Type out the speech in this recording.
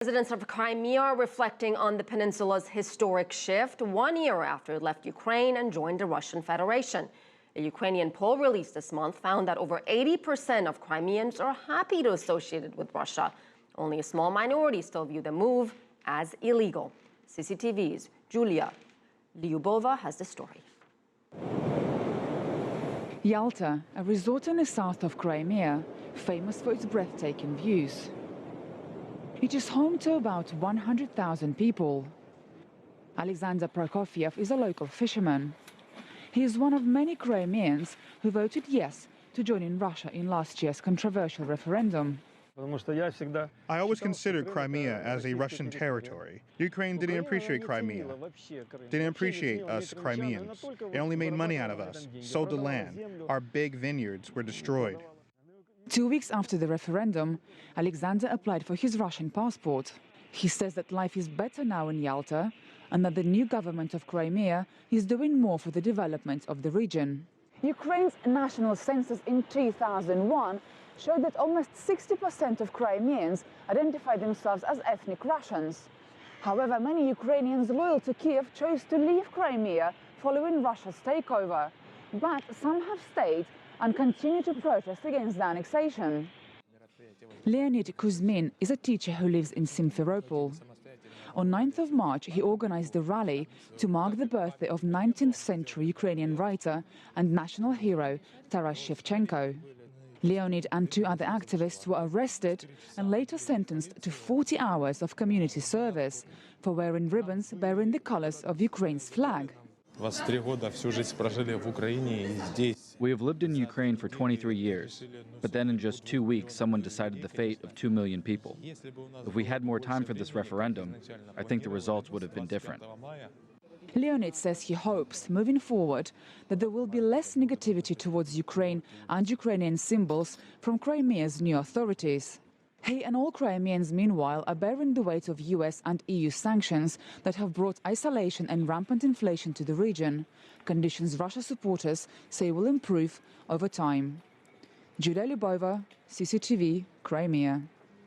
Residents of Crimea are reflecting on the peninsula's historic shift 1 year after it left Ukraine and joined the Russian Federation. A Ukrainian poll released this month found that over 80% of Crimeans are happy to associate it with Russia. Only a small minority still view the move as illegal. CCTV's Julia Lyubova has the story. Yalta, a resort in the south of Crimea, famous for its breathtaking views. It is home to about 100,000 people. Alexander Prokofiev is a local fisherman. He is one of many Crimeans who voted yes to joining Russia in last year's controversial referendum. I always considered Crimea as a Russian territory. Ukraine didn't appreciate Crimea, didn't appreciate us Crimeans. It only made money out of us, sold the land. Our big vineyards were destroyed. 2 weeks after the referendum, Alexander applied for his Russian passport. He says that life is better now in Yalta and that the new government of Crimea is doing more for the development of the region. Ukraine's national census in 2001 showed that almost 60% of Crimeans identify themselves as ethnic Russians. However, many Ukrainians loyal to Kiev chose to leave Crimea following Russia's takeover. But some have stayed and continue to protest against the annexation. Leonid Kuzmin is a teacher who lives in Simferopol. On 9th of March, he organized a rally to mark the birthday of 19th century Ukrainian writer and national hero Taras Shevchenko. Leonid and 2 other activists were arrested and later sentenced to 40 hours of community service for wearing ribbons bearing the colors of Ukraine's flag. We have lived in Ukraine for 23 years, but then in just 2 weeks someone decided the fate of 2 million people. If we had more time for this referendum, I think the results would have been different. Leonid says he hopes, moving forward, that there will be less negativity towards Ukraine and Ukrainian symbols from Crimea's new authorities. He and all Crimeans, meanwhile, are bearing the weight of US and EU sanctions that have brought isolation and rampant inflation to the region, conditions Russia supporters say will improve over time. Julia Lyubova, CCTV, Crimea.